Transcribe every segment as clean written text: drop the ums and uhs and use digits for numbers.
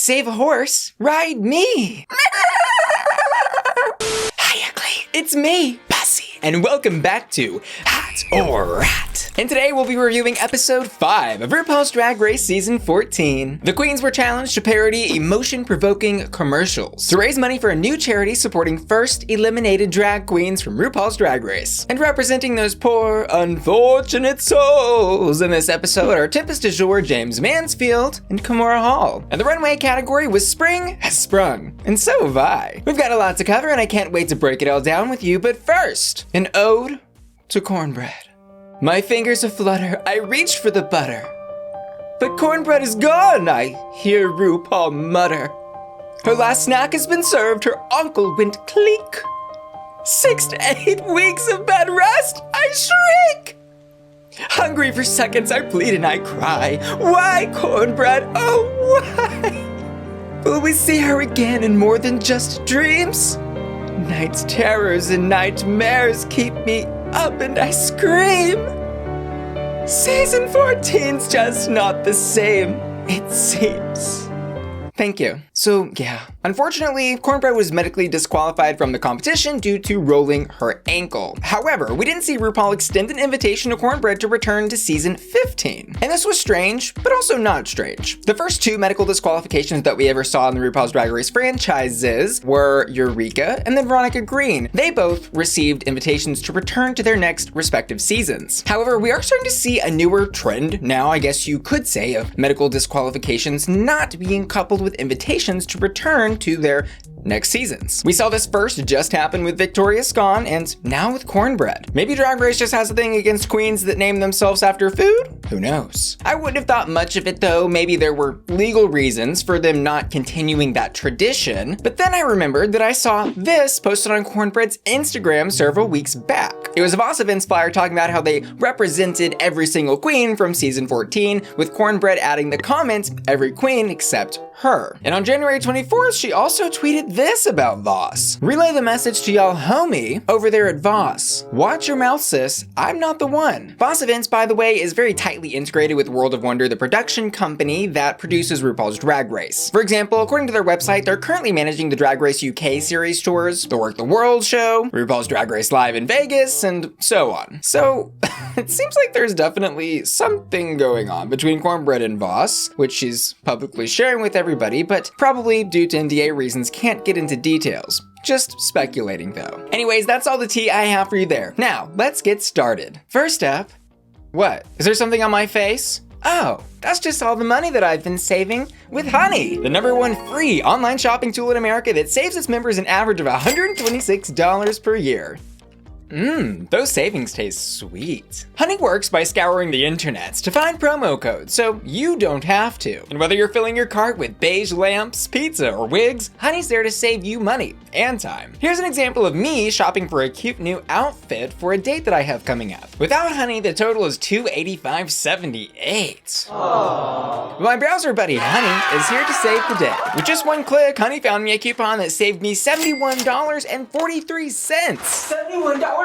Save a horse, ride me. Hi, ugly. It's me, Bussy, and welcome back to Hot or Rat. And today we'll be reviewing episode 5 of RuPaul's Drag Race season 14. The queens were challenged to parody emotion-provoking commercials to raise money for a new charity supporting first eliminated drag queens from RuPaul's Drag Race. And representing those poor, unfortunate souls in this episode are Tempest DuJour, Jaymes Mansfield, and Kahmora Hall. And the runway category was Spring Has Sprung, and so have I. We've got a lot to cover and I can't wait to break it all down with you, but first, an ode to cornbread. My fingers aflutter, I reached for the butter. But cornbread is gone, I hear RuPaul mutter. Her last snack has been served, her uncle went clink. 6 to 8 weeks of bed rest, I shriek. Hungry for seconds, I plead and I cry. Why, cornbread, oh why? Will we see her again in more than just dreams? Night's terrors and nightmares keep me up and I scream. Season 14's just not the same, it seems. Thank you. So yeah, unfortunately, Kornbread was medically disqualified from the competition due to rolling her ankle. However, we didn't see RuPaul extend an invitation to Kornbread to return to season 15. And this was strange, but also not strange. The first 2 medical disqualifications that we ever saw in the RuPaul's Drag Race franchises were Eureka and then Veronica Green. They both received invitations to return to their next respective seasons. However, we are starting to see a newer trend now, I guess you could say, of medical disqualifications not being coupled with invitations to return to their next seasons. We saw this first just happen with Victoria Scone and now with Kornbread. Maybe Drag Race just has a thing against queens that name themselves after food? Who knows? I wouldn't have thought much of it though. Maybe there were legal reasons for them not continuing that tradition. But then I remembered that I saw this posted on Kornbread's Instagram several weeks back. It was a Boss Events flyer talking about how they represented every single queen from season 14, with Kornbread adding the comment, every queen except her. And on January 24th, she also tweeted this about Voss. Relay the message to y'all homie over there at Voss. Watch your mouth, sis. I'm not the one. Boss Events, by the way, is very tightly integrated with World of Wonder, the production company that produces RuPaul's Drag Race. For example, according to their website, they're currently managing the Drag Race UK series tours, the Work the World show, RuPaul's Drag Race Live in Vegas, and so on. So, it seems like there's definitely something going on between Kornbread and Voss, which she's publicly sharing with everybody, but probably due to NDA reasons can't get into details. Just speculating though. Anyways, that's all the tea I have for you there. Now, let's get started. First up, what? Is there something on my face? Oh, that's just all the money that I've been saving with Honey, the #1 free online shopping tool in America that saves its members an average of $126 per year. Those savings taste sweet. Honey works by scouring the internets to find promo codes, so you don't have to. And whether you're filling your cart with beige lamps, pizza, or wigs, Honey's there to save you money and time. Here's an example of me shopping for a cute new outfit for a date that I have coming up. Without Honey, the total is $285.78. Aww. My browser buddy Honey is here to save the day. With just one click, Honey found me a coupon that saved me $71.43. $71.43?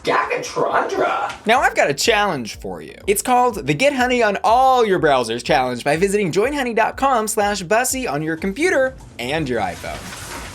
Gagatrondra. Now I've got a challenge for you. It's called the Get Honey on All Your Browsers challenge by visiting joinhoney.com/Bussy on your computer and your iPhone.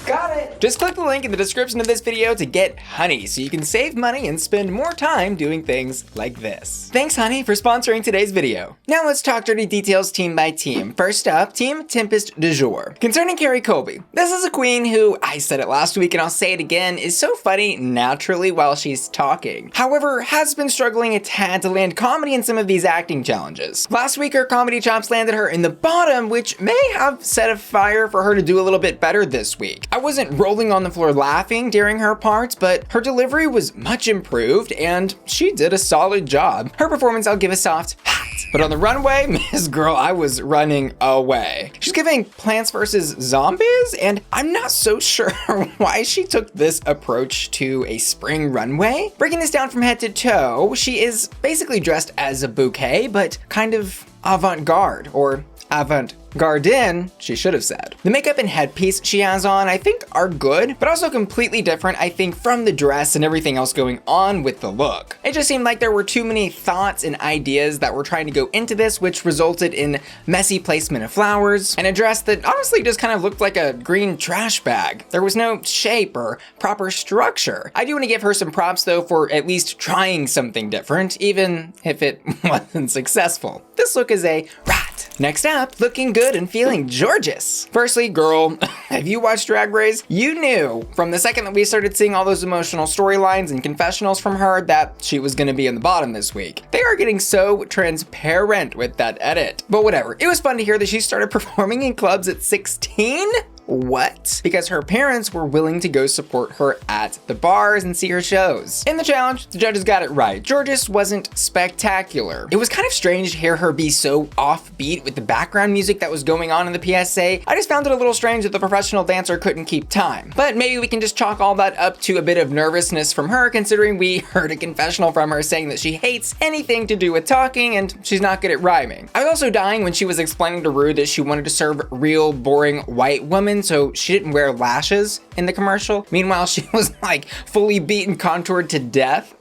Got it. Just click the link in the description of this video to get Honey so you can save money and spend more time doing things like this. Thanks Honey for sponsoring today's video. Now let's talk dirty details team by team. First up, Team Tempest DuJour. Concerning Kerri Colby, this is a queen who, I said it last week and I'll say it again, is so funny naturally while she's talking. However, has been struggling a tad to land comedy in some of these acting challenges. Last week her comedy chops landed her in the bottom, which may have set a fire for her to do a little bit better this week. I wasn't rolling on the floor laughing during her parts, but her delivery was much improved and she did a solid job. Her performance I'll give a soft hat. But on the runway, Miss Girl, I was running away. She's giving Plants vs. Zombies, and I'm not so sure why she took this approach to a spring runway. Breaking this down from head to toe, she is basically dressed as a bouquet, but kind of avant-garde, or avant-garde, she should have said. The makeup and headpiece she has on, I think, are good, but also completely different, I think, from the dress and everything else going on with the look. It just seemed like there were too many thoughts and ideas that were trying to go into this, which resulted in messy placement of flowers and a dress that honestly just kind of looked like a green trash bag. There was no shape or proper structure. I do want to give her some props though for at least trying something different, even if it wasn't successful. This look is a rat. Next up, looking good and feeling Jorgeous. Firstly, girl, if you watched Drag Race, you knew from the second that we started seeing all those emotional storylines and confessionals from her that she was gonna be in the bottom this week. They are getting so transparent with that edit. But whatever, it was fun to hear that she started performing in clubs at 16? What? Because her parents were willing to go support her at the bars and see her shows. In the challenge, the judges got it right. Jorgeous wasn't spectacular. It was kind of strange to hear her be so offbeat with the background music that was going on in the PSA. I just found it a little strange that the professional dancer couldn't keep time. But maybe we can just chalk all that up to a bit of nervousness from her, considering we heard a confessional from her saying that she hates anything to do with talking and she's not good at rhyming. I was also dying when she was explaining to Rue that she wanted to serve real boring white women, so she didn't wear lashes in the commercial. Meanwhile, she was like fully beaten, contoured to death.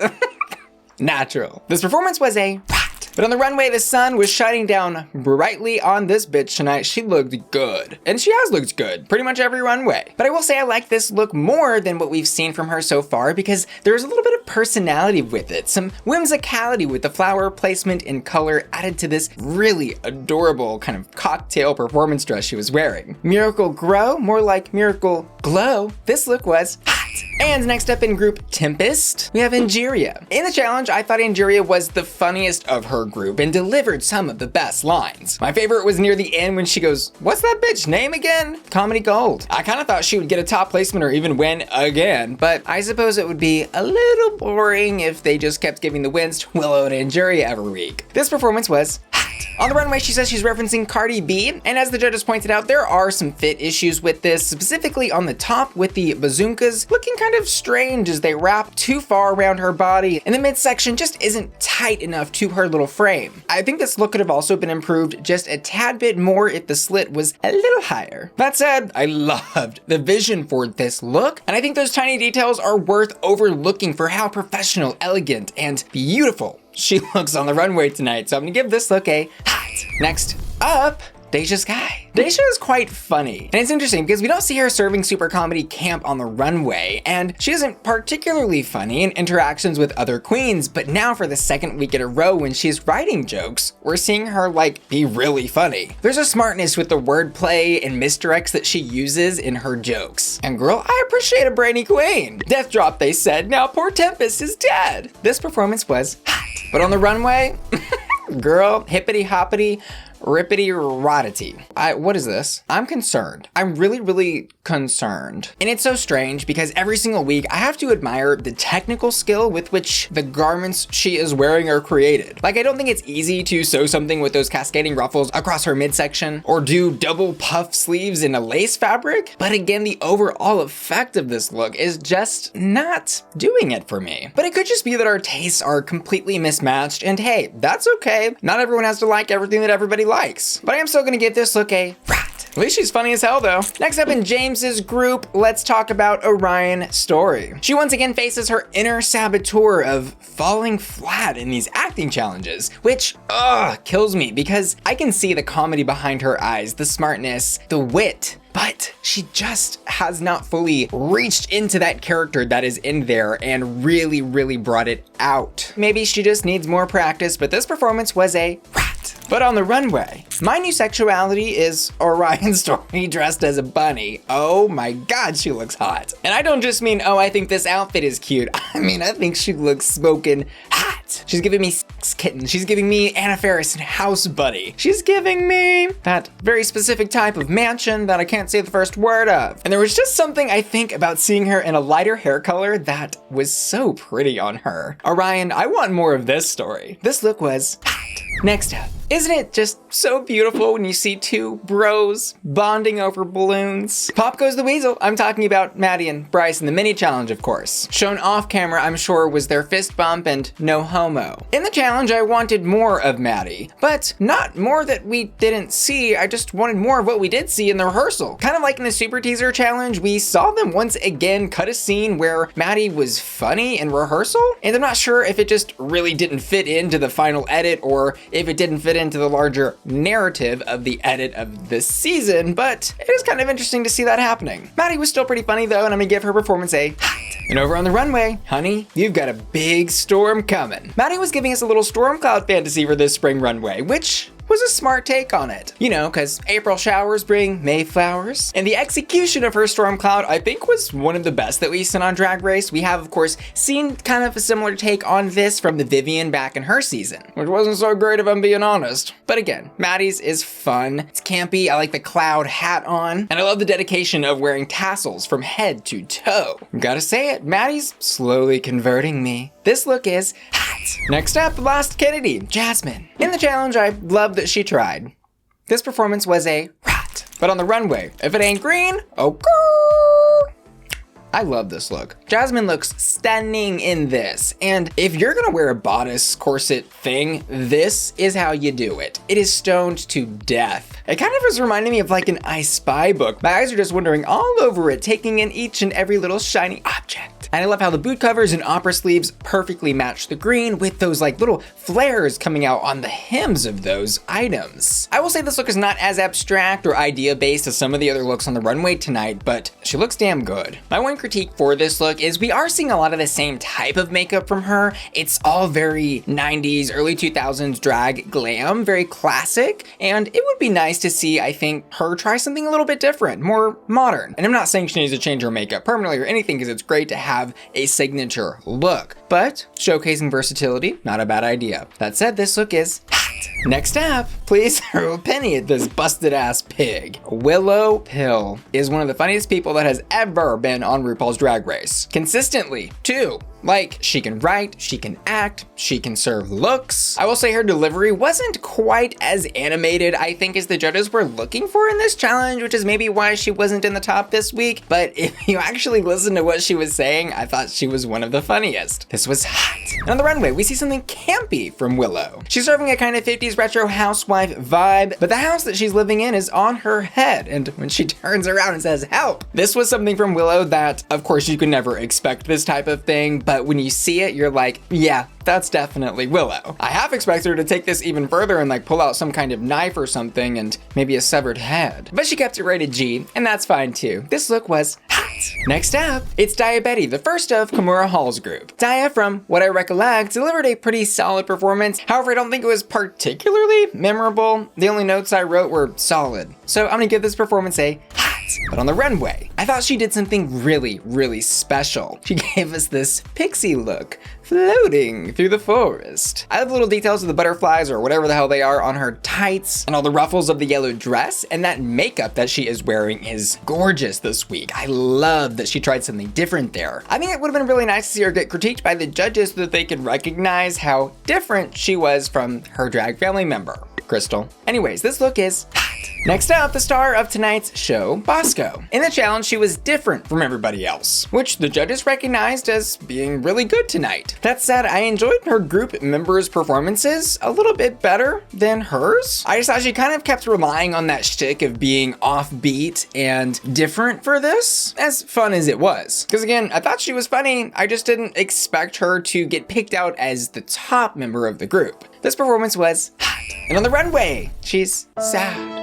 Natural. This performance was a rat. But on the runway, the sun was shining down brightly on this bitch tonight. She looked good. And she has looked good pretty much every runway. But I will say I like this look more than what we've seen from her so far because there's a little bit of personality with it. Some whimsicality with the flower placement and color added to this really adorable kind of cocktail performance dress she was wearing. Miracle Grow, more like Miracle Glow. This look was hot. And next up in group Tempest, we have Angeria. In the challenge, I thought Angeria was the funniest of her group and delivered some of the best lines. My favorite was near the end when she goes, "What's that bitch name again?" Comedy gold. I kind of thought she would get a top placement or even win again, but I suppose it would be a little boring if they just kept giving the wins to Willow and Angeria every week. This performance was hot. On the runway, she says she's referencing Cardi B, and as the judges pointed out, there are some fit issues with this, specifically on the top with the bazookas looking kind of strange as they wrap too far around her body, and the midsection just isn't tight enough to her little frame. I think this look could have also been improved just a tad bit more if the slit was a little higher. That said, I loved the vision for this look, and I think those tiny details are worth overlooking for how professional, elegant, and beautiful she looks on the runway tonight, so I'm gonna give this look a hot. Next up, Deja Skye. Deja is quite funny, and it's interesting because we don't see her serving super comedy camp on the runway, and she isn't particularly funny in interactions with other queens, but now for the second week in a row when she's writing jokes, we're seeing her like be really funny. There's a smartness with the wordplay and misdirects that she uses in her jokes. And girl, I appreciate a brainy queen. Death drop, they said. Now poor Tempest is dead. This performance was hot. But on the runway, girl, hippity hoppity, rippity rottity. What is this? I'm concerned. I'm really concerned. And it's so strange because every single week I have to admire the technical skill with which the garments she is wearing are created. Like, I don't think it's easy to sew something with those cascading ruffles across her midsection or do double puff sleeves in a lace fabric. But again, the overall effect of this look is just not doing it for me. But it could just be that our tastes are completely mismatched, and hey, that's okay. Not everyone has to like everything that everybody likes. But I am still gonna give this look a rat. At least she's funny as hell though. Next up in James's group, let's talk about Orion Story. She once again faces her inner saboteur of falling flat in these acting challenges, which kills me because I can see the comedy behind her eyes, the smartness, the wit, but she just has not fully reached into that character that is in there and really brought it out. Maybe she just needs more practice, but this performance was a rat. But on the runway, my new sexuality is Orion Story dressed as a bunny. Oh my god, she looks hot. And I don't just mean, oh, I think this outfit is cute. I mean, I think she looks smoking hot. She's giving me sex kitten. She's giving me Anna Faris and House Buddy. She's giving me that very specific type of mansion that I can't say the first word of. And there was just something I think about seeing her in a lighter hair color that was so pretty on her. Orion, I want more of this story. This look was hot. Next up, isn't it just so beautiful when you see two bros bonding over balloons? Pop goes the weasel. I'm talking about Maddy and Bryce in the mini challenge, of course. Shown off camera, I'm sure, was their fist bump and no homo. In the challenge, I wanted more of Maddy, but not more that we didn't see. I just wanted more of what we did see in the rehearsal. Kind of like in the super teaser challenge, we saw them once again cut a scene where Maddy was funny in rehearsal, and I'm not sure if it just really didn't fit into the final edit or if it didn't fit into the larger narrative of the edit of this season, but it is kind of interesting to see that happening. Maddy was still pretty funny though, and I'm gonna give her performance a hot. And over on the runway, honey, you've got a big storm coming. Maddy was giving us a little storm cloud fantasy for this spring runway, which was a smart take on it. You know, because April showers bring May flowers. And the execution of her storm cloud, I think, was one of the best that we've seen on Drag Race. We have, of course, seen kind of a similar take on this from the Vivienne back in her season, which wasn't so great if I'm being honest. But again, Maddy's is fun. It's campy. I like the cloud hat on. And I love the dedication of wearing tassels from head to toe. Gotta say it, Maddy's slowly converting me. This look is hot. Next up, the last Kennedie, Jasmine. In the challenge, I love that she tried. This performance was a rot. But on the runway, if it ain't green, okay. I love this look. Jasmine looks stunning in this. And if you're gonna wear a bodice corset thing, this is how you do it. It is stoned to death. It kind of is reminding me of like an I Spy book. My eyes are just wandering all over it, taking in each and every little shiny object. And I love how the boot covers and opera sleeves perfectly match the green with those like little flares coming out on the hems of those items. I will say this look is not as abstract or idea based as some of the other looks on the runway tonight, but she looks damn good. My one critique for this look is we are seeing a lot of the same type of makeup from her. It's all very 90s, early 2000s drag glam, very classic, and it would be nice to see, I think, her try something a little bit different, more modern. And I'm not saying she needs to change her makeup permanently or anything, because it's great to have a signature look, but showcasing versatility, not a bad idea. That said, this look is hot. Next up, please throw a penny at this busted ass pig. Willow Pill is one of the funniest people that has ever been on RuPaul's Drag Race. Consistently, too. Like, she can write, she can act, she can serve looks. I will say her delivery wasn't quite as animated, I think, as the judges were looking for in this challenge, which is maybe why she wasn't in the top this week. But if you actually listen to what she was saying, I thought she was one of the funniest. This was hot. And on the runway, we see something campy from Willow. She's serving a kind of 50s retro housewife vibe, but the house that she's living in is on her head. And when she turns around and says, help, this was something from Willow that, of course, you could never expect this type of thing, but when you see it, you're like, yeah, that's definitely Willow. I half expected her to take this even further and like pull out some kind of knife or something and maybe a severed head. But she kept it rated G, and that's fine too. This look was hot. Next up, it's Daya Betty, the first of Kahmora Hall's group. Daya, from what I recollect, delivered a pretty solid performance. However, I don't think it was particularly memorable. The only notes I wrote were solid. So I'm gonna give this performance a hot. But on the runway, I thought she did something really, really special. She gave us this pixie look, floating through the forest. I love the little details of the butterflies or whatever the hell they are on her tights and all the ruffles of the yellow dress, and that makeup that she is wearing is gorgeous this week. I love that she tried something different there. I think it would have been really nice to see her get critiqued by the judges so that they could recognize how different she was from her drag family member, Crystal. Anyways, this look is hot. Next up, the star of tonight's show, Bosco. In the challenge, she was different from everybody else, which the judges recognized as being really good tonight. That said, I enjoyed her group members' performances a little bit better than hers. I just thought she kind of kept relying on that shtick of being offbeat and different for this, as fun as it was. Because again, I thought she was funny, I just didn't expect her to get picked out as the top member of the group. This performance was hot. And on the runway, she's sad.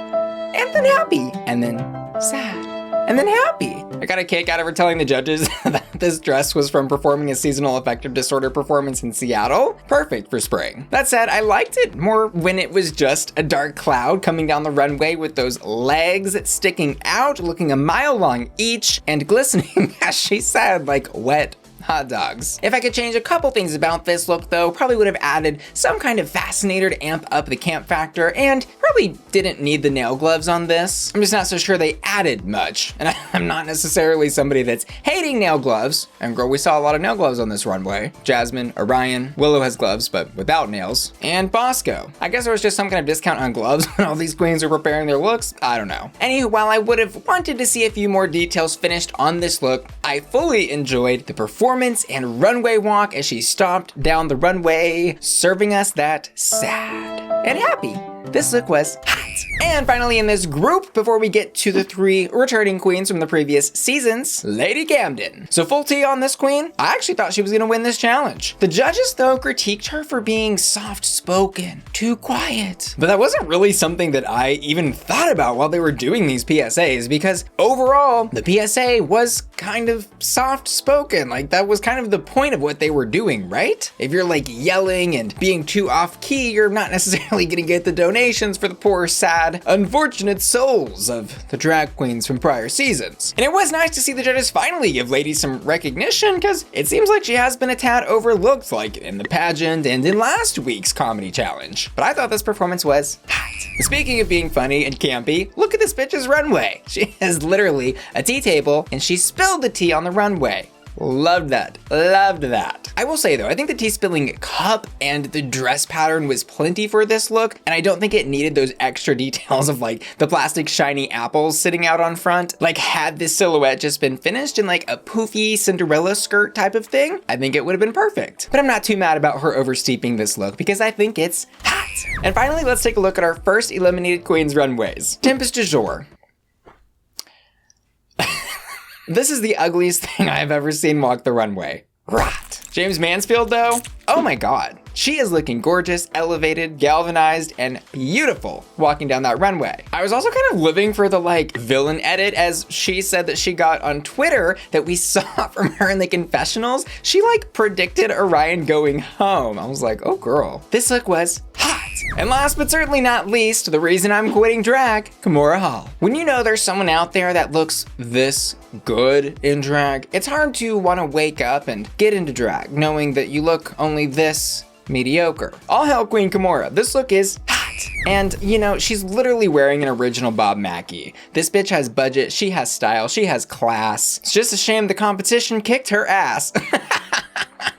And then happy, and then sad, and then happy. I got a kick out of her telling the judges that this dress was from performing a seasonal affective disorder performance in Seattle. Perfect for spring. That said, I liked it more when it was just a dark cloud coming down the runway with those legs sticking out, looking a mile long each, and glistening, as she said, like wet hot dogs. If I could change a couple things about this look though, probably would have added some kind of fascinator to amp up the camp factor, and probably didn't need the nail gloves on this. I'm just not so sure they added much, and I'm not necessarily somebody that's hating nail gloves. And girl, we saw a lot of nail gloves on this runway. Jasmine, Orion, Willow has gloves, but without nails, and Bosco. I guess there was just some kind of discount on gloves when all these queens are preparing their looks. I don't know. Anywho, while I would have wanted to see a few more details finished on this look, I fully enjoyed the performance and runway walk as she stomped down the runway, serving us that sad and happy. This look was hot. And finally in this group, before we get to the 3 returning queens from the previous seasons, Lady Camden. So full tea on this queen, I actually thought she was gonna win this challenge. The judges though critiqued her for being soft-spoken, too quiet. But that wasn't really something that I even thought about while they were doing these PSAs, because overall, the PSA was kind of soft-spoken. Like that was kind of the point of what they were doing, right? If you're like yelling and being too off-key, you're not necessarily gonna get the donations for the poor, sad, unfortunate souls of the drag queens from prior seasons. And it was nice to see the judges finally give Lady some recognition, because it seems like she has been a tad overlooked, like in the pageant and in last week's comedy challenge. But I thought this performance was hot. Speaking of being funny and campy, look at this bitch's runway. She has literally a tea table and she spilled the tea on the runway. Loved that. Loved that. I will say though, I think the tea spilling cup and the dress pattern was plenty for this look, and I don't think it needed those extra details of like the plastic shiny apples sitting out on front. Like had this silhouette just been finished in like a poofy Cinderella skirt type of thing, I think it would have been perfect. But I'm not too mad about her oversteeping this look because I think it's hot. And finally, let's take a look at our first eliminated queen's runways. Tempest DuJour. This is the ugliest thing I have ever seen walk the runway. Rot. Jaymes Mansfield though, oh my god. She is looking gorgeous, elevated, galvanized, and beautiful walking down that runway. I was also kind of living for the like villain edit, as she said that she got on Twitter that we saw from her in the confessionals. She like predicted Orion going home. I was like, oh girl. This look was hot. And last but certainly not least, the reason I'm quitting drag, Kahmora Hall. When you know there's someone out there that looks this good in drag, it's hard to want to wake up and get into drag knowing that you look only this mediocre. All hail Queen Kahmora. This look is hot. And you know, she's literally wearing an original Bob Mackie. This bitch has budget, she has style, she has class. It's just a shame the competition kicked her ass.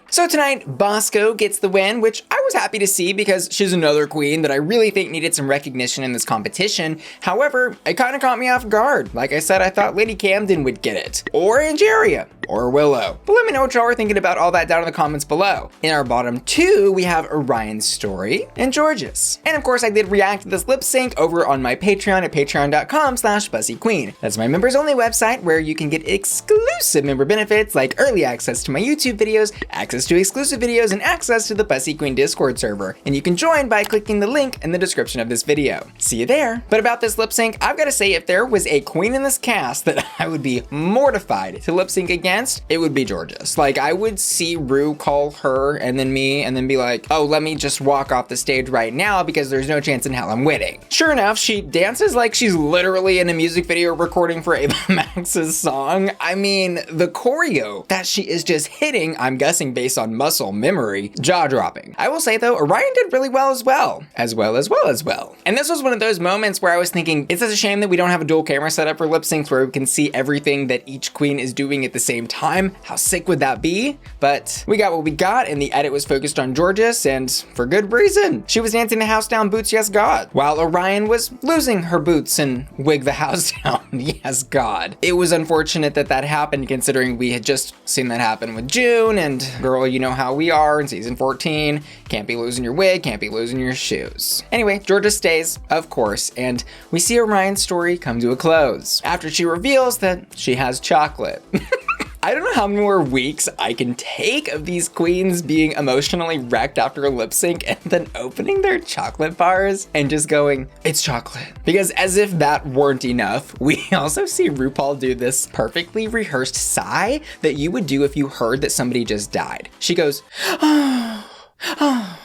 So tonight, Bosco gets the win, which I was happy to see because she's another queen that I really think needed some recognition in this competition. However, it kind of caught me off guard. Like I said, I thought Lady Camden would get it, or Angeria, or Willow. But let me know what y'all are thinking about all that down in the comments below. In our bottom 2, we have Orion Story and Jorgeous. And of course, I did react to this lip sync over on my Patreon at patreon.com/BussyQueen. That's my members only website where you can get exclusive member benefits like early access to my YouTube videos, access to exclusive videos, and access to the Bussy Queen Discord server. And you can join by clicking the link in the description of this video. See you there. But about this lip sync, I've got to say, if there was a queen in this cast that I would be mortified to lip sync against, it would be Jorgeous. Like, I would see Ru call her and then me and then be like, oh, let me just walk off the stage right now because there's no chance in hell I'm winning. Sure enough, she dances like she's literally in a music video recording for Ava Max's song. I mean, the choreo that she is just hitting, I'm guessing based on muscle memory, jaw-dropping. I will say though, Orion did really well as well. And this was one of those moments where I was thinking, it's such a shame that we don't have a dual camera setup for lip syncs where we can see everything that each queen is doing at the same time. How sick would that be? But we got what we got, and the edit was focused on Jorgeous, and for good reason. She was dancing the house down, boots, yes God, while Orion was losing her boots and wig the house down, yes God. It was unfortunate that that happened, considering we had just seen that happen with June, and girl, you know how we are in season 14. Can't be losing your wig, can't be losing your shoes. Anyway, Jorgeous stays, of course, and we see Orion's story come to a close after she reveals that she has chocolate. I don't know how many more weeks I can take of these queens being emotionally wrecked after a lip sync and then opening their chocolate bars and just going, it's chocolate. Because as if that weren't enough, we also see Rupaul do this perfectly rehearsed sigh that you would do if you heard that somebody just died. She goes, oh, oh,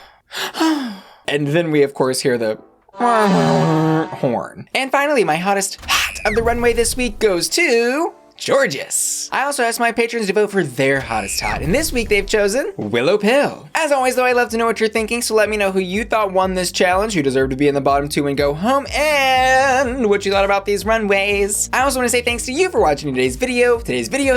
oh. And then we of course hear the horn. And finally, my hottest hot of the runway this week goes to Jorgeous. I also asked my patrons to vote for their hottest hot, and this week they've chosen Willow Pill. As always though, I love to know what you're thinking, so let me know who you thought won this challenge, who deserved to be in the bottom 2 and go home, and what you thought about these runways. I also want to say thanks to you for watching today's video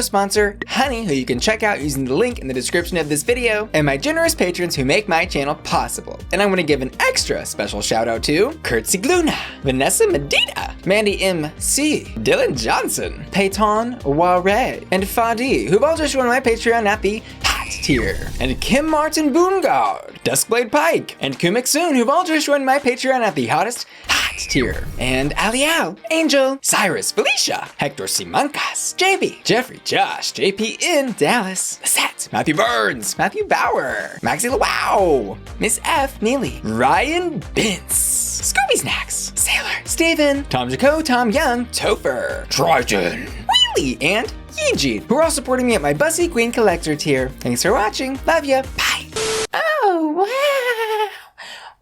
sponsor, Honey, who you can check out using the link in the description of this video, and my generous patrons who make my channel possible. And I want to give an extra special shout out to Curtsy Gluna, Vanessa Medina, Mandy MC, Dylan Johnson, Peyton Ware, and Fadi, who've all just joined my Patreon at the hot tier, and Kim Martin Boongard, Duskblade Pike, and Kumik Soon, who've all just joined my Patreon at the hottest hot tier, and Alial, Angel, Cyrus, Felicia, Hector Simancas, JB, Jeffrey, Josh, JP in Dallas, Lisette, Matthew Burns, Matthew Bauer, Maxie Wow, Miss F, Neely, Ryan Bince, Scooby Snacks, Sailor, Steven, Tom Jaco, Tom Young, Topher, Trojan, Wheelie, and Eugene, who are all supporting me at my Bussy Queen Collector tier. Thanks for watching. Love ya. Bye. Oh, wow.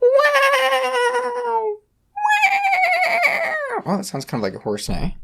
Wow. Wow. Well, that sounds kind of like a horse neigh.